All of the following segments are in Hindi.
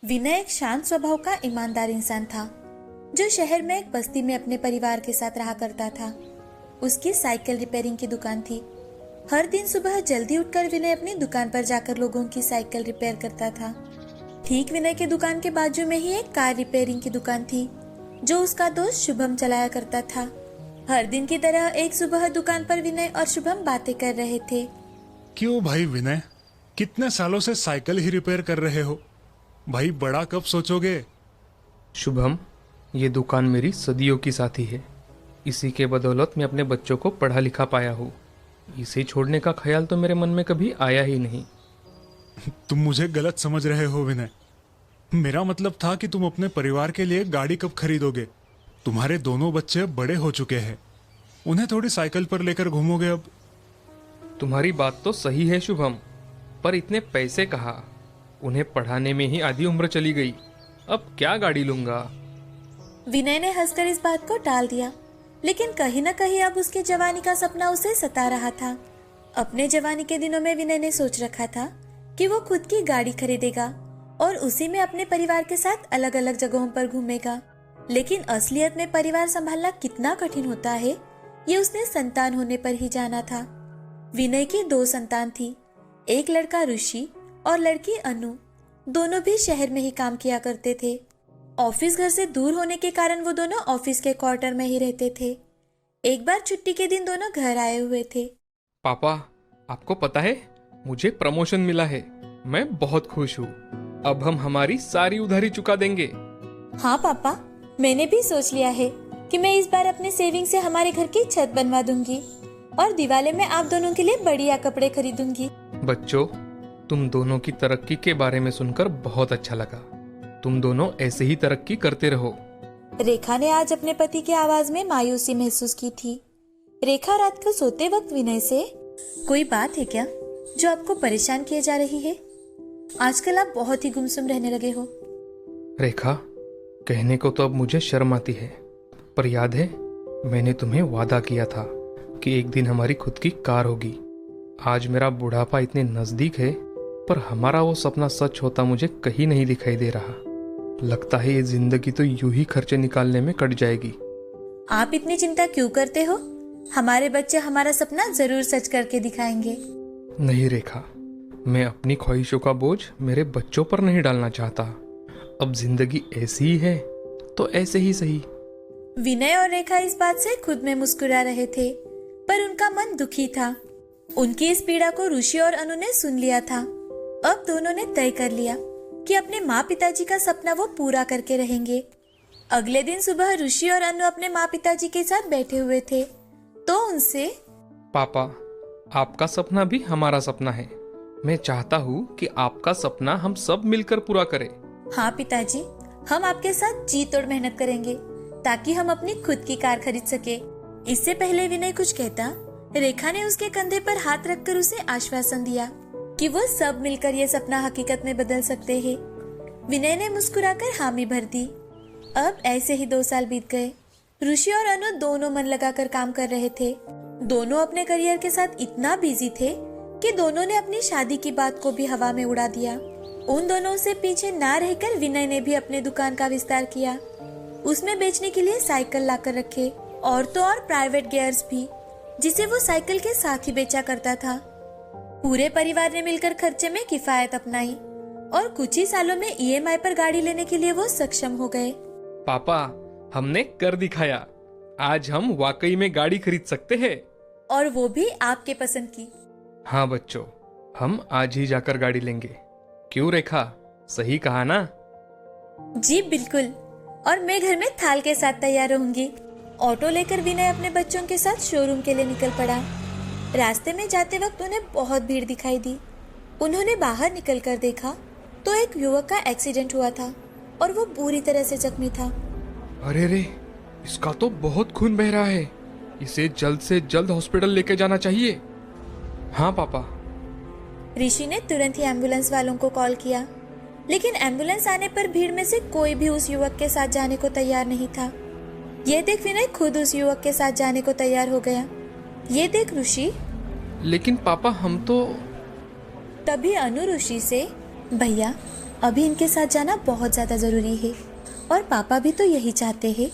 विनय एक शांत स्वभाव का ईमानदार इंसान था जो शहर में एक बस्ती में अपने परिवार के साथ रहा करता था। उसकी साइकिल रिपेयरिंग की दुकान थी। हर दिन सुबह जल्दी उठकर विनय अपनी दुकान पर जाकर लोगों की साइकिल रिपेयर करता था। ठीक विनय के दुकान के बाजू में ही एक कार रिपेयरिंग की दुकान थी जो उसका दोस्त शुभम चलाया करता था। हर दिन की तरह एक सुबह दुकान पर विनय और शुभम बातें कर रहे थे। क्यों भाई विनय, कितने सालों से साइकिल ही रिपेयर कर रहे हो भाई, बड़ा कब सोचोगे? शुभम, ये दुकान मेरी सदियों की साथी है। इसी के बदौलत मैं अपने बच्चों को पढ़ा लिखा पाया हूँ। इसे छोड़ने का ख्याल तो मेरे मन में कभी आया ही नहीं। तुम मुझे गलत समझ रहे हो विनय। मेरा मतलब था कि तुम अपने परिवार के लिए गाड़ी कब खरीदोगे। तुम्हारे दोनों बच्चे बड़े हो चुके हैं, उन्हें थोड़ी साइकिल पर लेकर घूमोगे अब। तुम्हारी बात तो सही है शुभम, पर इतने पैसे कहाँ? उन्हें पढ़ाने में ही आधी उम्र चली गई, अब क्या गाड़ी लूंगा। विनय ने हंसकर इस बात को टाल दिया, लेकिन कहीं न कहीं अब उसके जवानी का सपना उसे सता रहा था। अपने जवानी के दिनों में विनय ने सोच रखा था कि वो खुद की गाड़ी खरीदेगा और उसी में अपने परिवार के साथ अलग अलग जगहों पर घूमेगा। लेकिन असलियत में परिवार संभालना कितना कठिन होता है ये उसने संतान होने पर ही जाना था। विनय की 2 संतान थी, एक लड़का ऋषि और लड़की अनु। दोनों भी शहर में ही काम किया करते थे। ऑफिस घर से दूर होने के कारण वो दोनों ऑफिस के क्वार्टर में ही रहते थे। एक बार छुट्टी के दिन दोनों घर आए हुए थे। पापा, आपको पता है मुझे प्रमोशन मिला है। मैं बहुत खुश हूँ। अब हम हमारी सारी उधारी चुका देंगे। हाँ पापा, मैंने भी सोच लिया है कि मैं इस बार अपने सेविंग से हमारे घर की छत बनवा दूंगी और दिवाली में आप दोनों के लिए बढ़िया कपड़े खरीदूंगी। बच्चों, तुम दोनों की तरक्की के बारे में सुनकर बहुत अच्छा लगा। तुम दोनों ऐसे ही तरक्की करते रहो। रेखा ने आज अपने पति की आवाज में मायूसी महसूस की थी। रेखा रात को सोते वक्त विनय से, कोई बात है क्या जो आपको परेशान किए जा रही है? आजकल आप बहुत ही गुमसुम रहने लगे हो। रेखा, कहने को तो अब मुझे शर्म आती है, पर याद है मैंने तुम्हें वादा किया था कि एक दिन हमारी खुद की कार होगी। आज मेरा बुढ़ापा इतने नजदीक है, पर हमारा वो सपना सच होता मुझे कहीं नहीं दिखाई दे रहा। लगता है ये जिंदगी तो यूं ही खर्चे निकालने में कट जाएगी। आप इतनी चिंता क्यों करते हो? हमारे बच्चे हमारा सपना जरूर सच करके दिखाएंगे। नहीं रेखा, मैं अपनी ख्वाहिशों का बोझ मेरे बच्चों पर नहीं डालना चाहता। अब जिंदगी ऐसी ही है तो ऐसे ही सही। विनय और रेखा इस बात से खुद में मुस्कुरा रहे थे, पर उनका मन दुखी था। उनकी इस पीड़ा को ऋषि और अनु ने सुन लिया था। अब दोनों ने तय कर लिया कि अपने माँ पिताजी का सपना वो पूरा करके रहेंगे। अगले दिन सुबह ऋषि और अनु अपने माँ पिताजी के साथ बैठे हुए थे तो उनसे, पापा, आपका सपना भी हमारा सपना है। मैं चाहता हूँ कि आपका सपना हम सब मिलकर पूरा करें। हाँ पिताजी, हम आपके साथ जी तोड़ मेहनत करेंगे ताकि हम अपनी खुद की कार खरीद सके। इससे पहले विनय कुछ कहता, रेखा ने उसके कंधे पर हाथ रखकर उसे आश्वासन दिया कि वो सब मिलकर ये सपना हकीकत में बदल सकते हैं। विनय ने मुस्कुराकर हामी भर दी। अब ऐसे ही 2 साल बीत गए। ऋषि और अनु दोनों मन लगाकर काम कर रहे थे। दोनों अपने करियर के साथ इतना बिजी थे कि दोनों ने अपनी शादी की बात को भी हवा में उड़ा दिया। उन दोनों से पीछे ना रहकर विनय ने भी अपने दुकान का विस्तार किया। उसमें बेचने के लिए साइकिल लाकर रखे और तो और प्राइवेट गियर्स भी, जिसे वो साइकिल के साथ ही बेचा करता था। पूरे परिवार ने मिलकर खर्चे में किफायत अपनाई और कुछ ही सालों में ईएमआई पर गाड़ी लेने के लिए वो सक्षम हो गए। पापा, हमने कर दिखाया। आज हम वाकई में गाड़ी खरीद सकते हैं, और वो भी आपके पसंद की। हाँ बच्चों, हम आज ही जाकर गाड़ी लेंगे। क्यों रेखा, सही कहा ना? जी बिल्कुल, और मैं घर में थाल के साथ तैयार रहूंगी। ऑटो लेकर विनय अपने बच्चों के साथ शोरूम के लिए निकल पड़ा। रास्ते में जाते वक्त उन्हें बहुत भीड़ दिखाई दी। उन्होंने बाहर निकलकर देखा तो एक युवक का एक्सीडेंट हुआ था और वो बुरी तरह से जख्मी था। अरे रे, इसका तो बहुत खून बह रहा है। इसे जल्द से जल्द हॉस्पिटल लेके जाना चाहिए। हाँ पापा। ऋषि ने तुरंत ही एम्बुलेंस वालों को कॉल किया, लेकिन एम्बुलेंस आने पर भीड़ में से कोई भी उस युवक के साथ जाने को तैयार नहीं था। ये देख विनय खुद उस युवक के साथ जाने को तैयार हो गया। ये देख ऋषि, लेकिन पापा हम तो। तभी अनु ऋषि से, भैया अभी इनके साथ जाना बहुत ज्यादा जरूरी है और पापा भी तो यही चाहते हैं।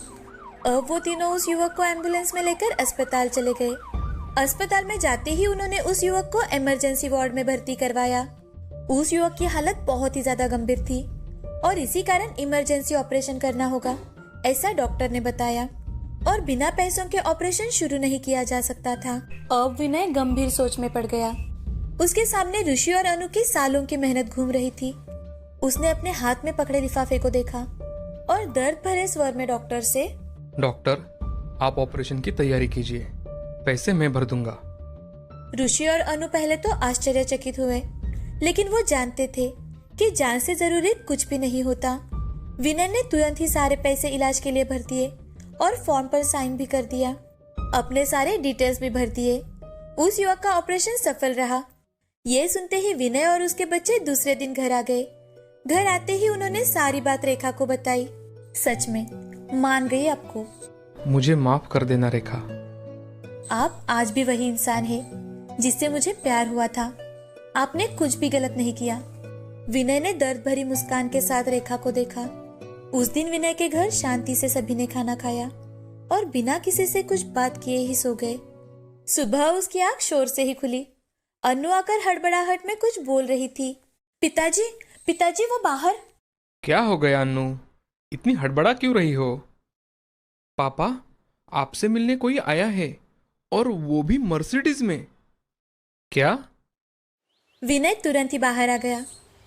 अब वो तीनों उस युवक को एम्बुलेंस में लेकर अस्पताल चले गए। अस्पताल में जाते ही उन्होंने उस युवक को इमरजेंसी वार्ड में भर्ती करवाया। उस युवक की हालत बहुत ही ज्यादा गंभीर थी और इसी कारण इमरजेंसी ऑपरेशन करना होगा, ऐसा डॉक्टर ने बताया। और बिना पैसों के ऑपरेशन शुरू नहीं किया जा सकता था। अब विनय गंभीर सोच में पड़ गया। उसके सामने ऋषि और अनु की सालों की मेहनत घूम रही थी। उसने अपने हाथ में पकड़े लिफाफे को देखा और दर्द भरे स्वर में डॉक्टर से, डॉक्टर, आप ऑपरेशन की तैयारी कीजिए, पैसे मैं भर दूंगा। ऋषि और अनु पहले तो आश्चर्यचकित हुए, लेकिन वो जानते थे कि जान से जरूरी कुछ भी नहीं होता। विनय ने तुरंत ही सारे पैसे इलाज के लिए भर दिए और फॉर्म पर साइन भी कर दिया। अपने सारे डिटेल्स भी भर दिए। उस युवक का ऑपरेशन सफल रहा। ये सुनते ही विनय और उसके बच्चे दूसरे दिन घर आ गए। घर आते ही उन्होंने सारी बात रेखा को बताई। सच में मान गई आपको। मुझे माफ कर देना रेखा। आप आज भी वही इंसान है जिससे मुझे प्यार हुआ था। आपने कुछ भी गलत नहीं किया। विनय ने दर्द भरी मुस्कान के साथ रेखा को देखा। उस दिन विनय के घर शांति से सभी ने खाना खाया और बिना किसी से कुछ बात किए ही सो गए। सुबह उसकी आंख शोर से ही खुली। अनु आकर हड़बड़ाहट में कुछ बोल रही थी। पिताजी, पिताजी वो बाहर। क्या हो गया अन्नू, इतनी हड़बड़ा क्यों रही हो? पापा, आपसे मिलने कोई आया है और वो भी मर्सिडीज में। क्या? विनय तुरंत ही बाहर आ गया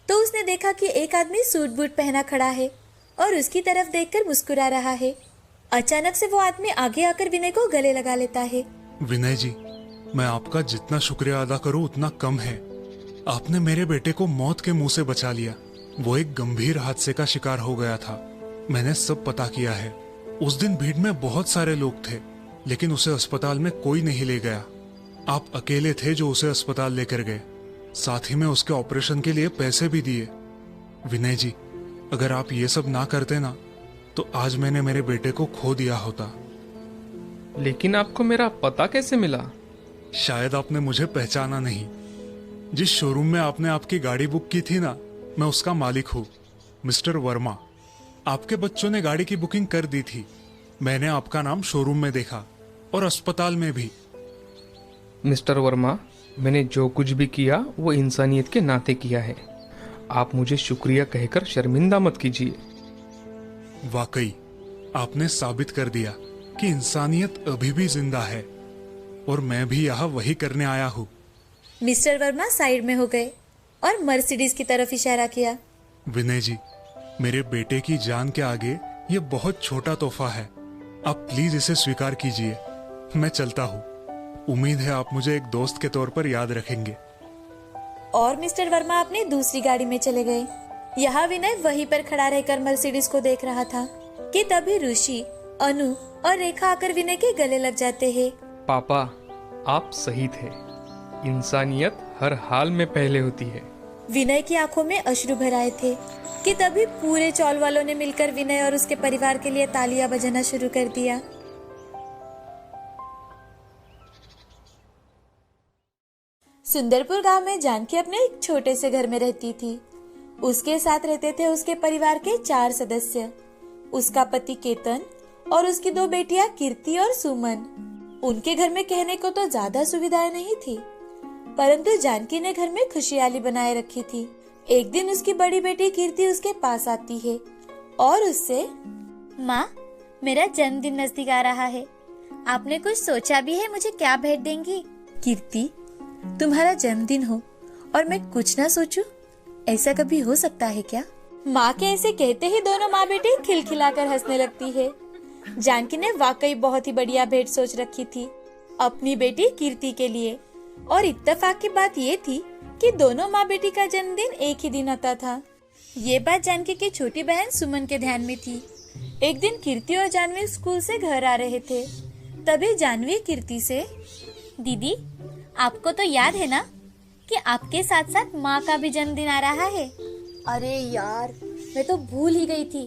तो उसने देखा कि एक आदमी सूट बूट पहना खड़ा है और उसकी तरफ देखकर मुस्कुरा रहा है। अचानक से वो आदमी आगे आकर विनय को गले लगा लेता है। विनय जी, मैं आपका जितना शुक्रिया अदा करूं उतना कम है। आपने मेरे बेटे को मौत के मुंह से बचा लिया। वो एक गंभीर हादसे का शिकार हो गया था। मैंने सब पता किया है। उस दिन भीड़ में बहुत सारे लोग थे, लेकिन उसे अस्पताल में कोई नहीं ले गया। आप अकेले थे जो उसे अस्पताल लेकर गए। साथ ही में उसके ऑपरेशन के लिए पैसे भी दिए। विनय जी, अगर आप ये सब ना करते ना, तो आज मैंने मेरे बेटे को खो दिया होता। लेकिन आपको मेरा पता कैसे मिला? शायद आपने मुझे पहचाना नहीं। जिस शोरूम में आपने आपकी गाड़ी बुक की थी ना, मैं उसका मालिक हूँ, मिस्टर वर्मा। आपके बच्चों ने गाड़ी की बुकिंग कर दी थी। मैंने आपका नाम शोरूम में देखा और अस्पताल में भी। मिस्टर वर्मा, मैंने जो कुछ भी किया वो इंसानियत के नाते किया है। आप मुझे शुक्रिया कहकर शर्मिंदा मत कीजिए। वाकई आपने साबित कर दिया कि इंसानियत अभी भी जिंदा है और मैं भी यहाँ वही करने आया हूँ। मिस्टर वर्मा साइड में हो गए और मर्सिडीज की तरफ इशारा किया। विनय जी, मेरे बेटे की जान के आगे ये बहुत छोटा तोहफा है। आप प्लीज इसे स्वीकार कीजिए। मैं चलता हूँ। उम्मीद है आप मुझे एक दोस्त के तौर पर याद रखेंगे। और मिस्टर वर्मा अपनी दूसरी गाड़ी में चले गए। यहाँ विनय वहीं पर खड़ा रहकर मर्सिडीज को देख रहा था कि तभी ऋषि, अनु और रेखा आकर विनय के गले लग जाते हैं। पापा, आप सही थे। इंसानियत हर हाल में पहले होती है। विनय की आंखों में अश्रु भर आए थे कि तभी पूरे चौल वालों ने मिलकर विनय और उसके परिवार के लिए तालियां बजाना शुरू कर दिया। सुंदरपुर गांव में जानकी अपने एक छोटे से घर में रहती थी। उसके साथ रहते थे उसके परिवार के 4 सदस्य, उसका पति केतन और उसकी 2 बेटियां कीर्ति और सुमन। उनके घर में कहने को तो ज्यादा सुविधाएं नहीं थी, परंतु जानकी ने घर में खुशहाली बनाए रखी थी। एक दिन उसकी बड़ी बेटी कीर्ति उसके पास आती है और उससे, माँ, मेरा जन्मदिन नजदीक आ रहा है। आपने कुछ सोचा भी है मुझे क्या भेंट देंगी? कीर्ति, तुम्हारा जन्मदिन हो और मैं कुछ ना सोचूं, ऐसा कभी हो सकता है क्या? माँ के ऐसे कहते ही दोनों माँ बेटी खिलखिलाकर हंसने लगती है। जानकी ने वाकई बहुत ही बढ़िया भेंट सोच रखी थी अपनी बेटी कीर्ति के लिए। और इत्तेफाक की बात ये थी कि दोनों माँ बेटी का जन्मदिन एक ही दिन आता था। ये बात जानकी की छोटी बहन सुमन के ध्यान में थी। एक दिन कीर्ति और जानवी स्कूल से घर आ रहे थे। तभी जानवी कीर्ति से, दीदी, आपको तो याद है ना कि आपके साथ साथ माँ का भी जन्मदिन आ रहा है? अरे यार, मैं तो भूल ही गई थी।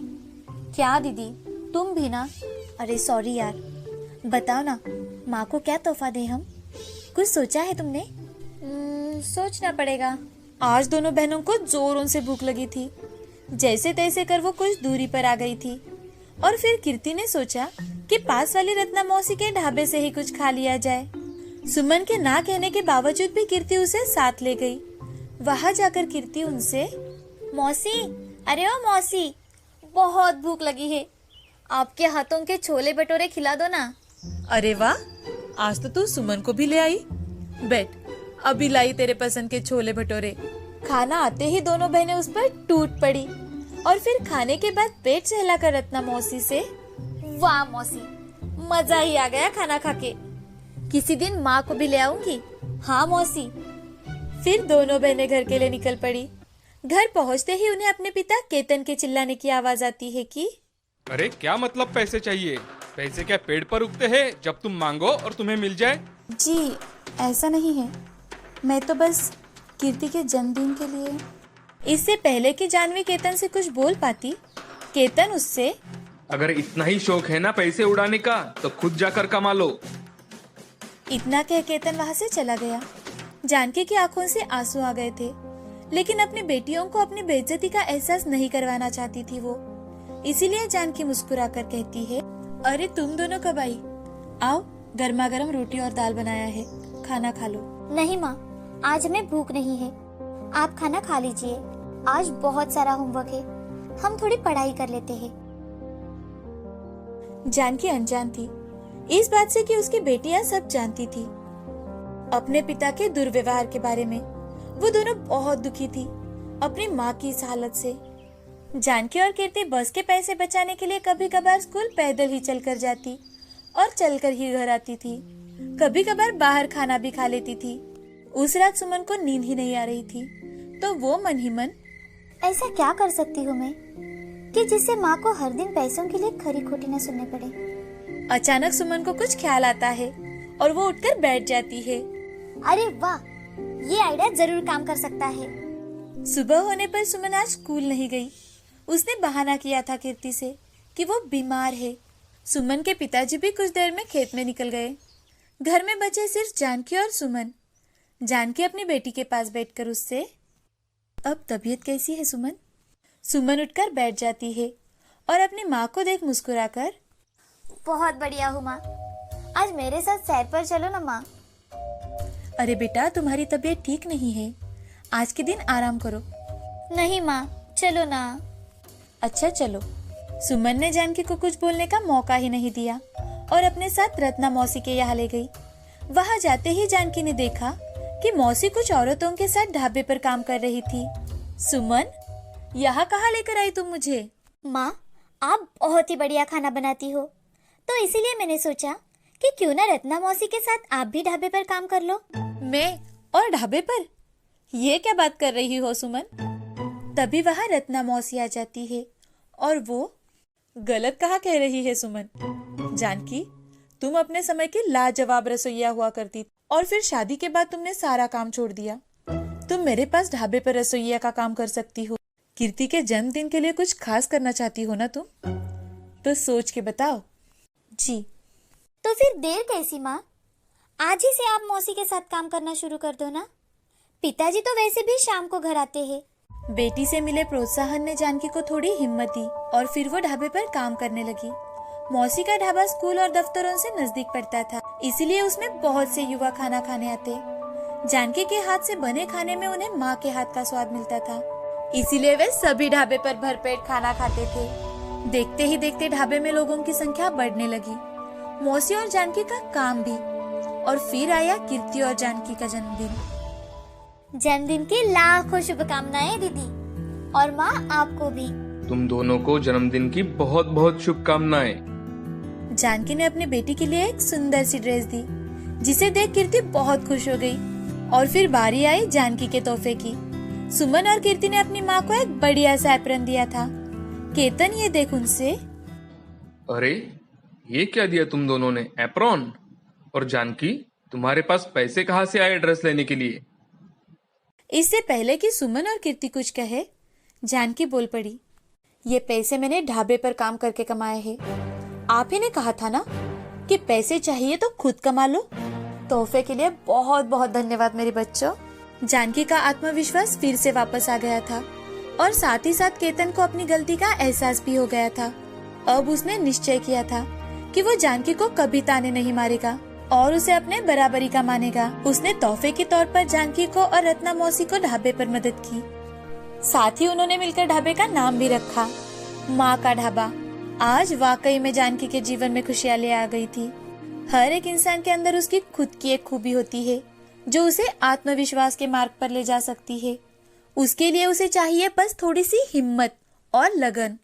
क्या दीदी, तुम भी ना? अरे सॉरी यार। बताओ ना, माँ को क्या तोहफा दें हम? कुछ सोचा है तुमने? सोचना पड़ेगा। आज दोनों बहनों को जोरों से भूख लगी थी। जैसे तैसे कर वो कुछ दूरी पर आ गई थी और फिर कीर्ति ने सोचा कि पास वाली रत्ना मौसी के ढाबे से ही कुछ खा लिया जाए। सुमन के ना कहने के बावजूद भी कीर्ति उसे साथ ले गई। वहां जाकर कीर्ति उनसे, मौसी, अरे ओ मौसी, बहुत भूख लगी है, आपके हाथों के छोले भटूरे खिला दो ना। अरे वाह, आज तो तू सुमन को भी ले आई। बैठ, अभी लाई तेरे पसंद के छोले भटूरे। खाना आते ही दोनों बहनें उस पर टूट पड़ी और फिर खाने के बाद पेट सहलाकर रत्ना मौसी से, वाह मौसी, मजा ही आ गया खाना खा के, किसी दिन माँ को भी ले आऊंगी। हाँ मौसी। फिर दोनों बहनें घर के लिए निकल पड़ी। घर पहुंचते ही उन्हें अपने पिता केतन के चिल्लाने की आवाज आती है कि अरे क्या मतलब पैसे चाहिए? पैसे क्या पेड़ पर उगते हैं जब तुम मांगो और तुम्हें मिल जाए? जी ऐसा नहीं है, मैं तो बस कीर्ति के जन्मदिन के लिए। इससे पहले कि जानवी केतन से कुछ बोल पाती, केतन उससे, अगर इतना ही शौक है ना पैसे उड़ाने का तो खुद जाकर कमा लो। इतना कह केतन वहां से चला गया। जानकी की आंखों से आंसू आ गए थे, लेकिन अपनी बेटियों को अपनी बेइज्जती का एहसास नहीं करवाना चाहती थी वो। इसीलिए जानकी मुस्कुराकर कहती है, अरे तुम दोनों कब आई? आओ, गर्मा गर्म रोटी और दाल बनाया है, खाना खा लो। नहीं माँ, आज हमें भूख नहीं है, आप खाना खा लीजिए, आज बहुत सारा होमवर्क है, हम थोड़ी पढ़ाई कर लेते हैं। जानकी अनजान थी इस बात से कि उसकी बेटियां सब जानती थी अपने पिता के दुर्व्यवहार के बारे में। वो दोनों बहुत दुखी थी अपनी माँ की इस हालत से। जानकी और कीर्ति बस के पैसे बचाने के लिए कभी कभार स्कूल पैदल ही चलकर जाती और चलकर ही घर आती थी। कभी कभार बाहर खाना भी खा लेती थी। उस रात सुमन को नींद ही नहीं आ रही थी, तो वो मन ही मन, ऐसा क्या कर सकती हूँ मैं कि जिससे माँ को हर दिन पैसों के लिए खरी खोटी न सुनने पड़े। अचानक सुमन को कुछ ख्याल आता है और वो उठकर बैठ जाती है। अरे वाह, ये आइडिया जरूर काम कर सकता है। सुबह होने पर सुमन आज स्कूल नहीं गई। उसने बहाना किया था कीर्ति से कि वो बीमार है। सुमन के पिताजी भी कुछ देर में खेत में निकल गए। घर में बचे सिर्फ जानकी और सुमन। जानकी अपनी बेटी के पास बैठकर उससे, अब तबीयत कैसी है सुमन? सुमन उठकर बैठ जाती है और अपनी माँ को देख मुस्कुराकर, बहुत बढ़िया हूँ माँ, आज मेरे साथ सैर पर चलो ना माँ। अरे बेटा, तुम्हारी तबीयत ठीक नहीं है, आज के दिन आराम करो। नहीं माँ, चलो ना। अच्छा चलो। सुमन ने जानकी को कुछ बोलने का मौका ही नहीं दिया और अपने साथ रत्ना मौसी के यहाँ ले गई। वहां जाते ही जानकी ने देखा कि मौसी कुछ औरतों के साथ ढाबे पर काम कर रही थी। सुमन, यहाँ कहाँ लेकर आई तुम मुझे? माँ, आप बहुत ही बढ़िया खाना बनाती हो, तो इसीलिए मैंने सोचा कि क्यों ना रत्ना मौसी के साथ आप भी ढाबे पर काम कर लो। मैं और ढाबे पर? ये क्या बात कर रही हो सुमन? तभी वहां रत्ना मौसी आ जाती है और वो, गलत कहाँ कह रही है सुमन? जानकी, तुम अपने समय की लाजवाब रसोइया हुआ करती और फिर शादी के बाद तुमने सारा काम छोड़ दिया। तुम मेरे पास ढाबे पर रसोइया का काम कर सकती हो। कीर्ति के जन्मदिन के लिए कुछ खास करना चाहती हो ना तुम? तो सोच के बताओ। जी। तो फिर देर कैसी माँ, आज ही से आप मौसी के साथ काम करना शुरू कर दो ना। पिताजी तो वैसे भी शाम को घर आते हैं। बेटी से मिले प्रोत्साहन ने जानकी को थोड़ी हिम्मत दी और फिर वो ढाबे पर काम करने लगी। मौसी का ढाबा स्कूल और दफ्तरों से नजदीक पड़ता था, इसीलिए उसमें बहुत से युवा खाना खाने आते। जानकी के हाथ से बने खाने में उन्हें माँ के हाथ का स्वाद मिलता था, इसीलिए वे सभी ढाबे पर भरपेट खाना खाते थे। देखते ही देखते ढाबे में लोगों की संख्या बढ़ने लगी, मौसी और जानकी का काम भी। और फिर आया कीर्ति और जानकी का जन्मदिन। जन्मदिन की लाखों शुभकामनाएं दीदी, और माँ आपको भी। तुम दोनों को जन्मदिन की बहुत बहुत शुभकामनाएं। जानकी ने अपनी बेटी के लिए एक सुंदर सी ड्रेस दी, जिसे देख कीर्ति बहुत खुश हो गई। और फिर बारी आई जानकी के तोहफे की। सुमन और कीर्ति ने अपनी माँ को एक बढ़िया सा एप्रन दिया था। केतन ये देख उनसे, अरे ये क्या दिया तुम दोनों ने, एप्रॉन? और जानकी, तुम्हारे पास पैसे कहाँ से आए ड्रेस लेने के लिए? इससे पहले कि सुमन और कीर्ति कुछ कहे, जानकी बोल पड़ी, ये पैसे मैंने ढाबे पर काम करके कमाए हैं। आप ही ने कहा था ना कि पैसे चाहिए तो खुद कमा लो। तोहफे के लिए बहुत बहुत धन्यवाद मेरे बच्चों। जानकी का आत्मविश्वास फिर से वापस आ गया था और साथ ही साथ केतन को अपनी गलती का एहसास भी हो गया था। अब उसने निश्चय किया था कि वो जानकी को कभी ताने नहीं मारेगा और उसे अपने बराबरी का मानेगा। उसने तोहफे के तौर पर जानकी को और रत्ना मौसी को ढाबे पर मदद की। साथ ही उन्होंने मिलकर ढाबे का नाम भी रखा, माँ का ढाबा। आज वाकई में जानकी के जीवन में खुशहाली आ गई थी। हर एक इंसान के अंदर उसकी खुद की एक खूबी होती है जो उसे आत्मविश्वास के मार्ग पर ले जा सकती है। उसके लिए उसे चाहिए बस थोड़ी सी हिम्मत और लगन।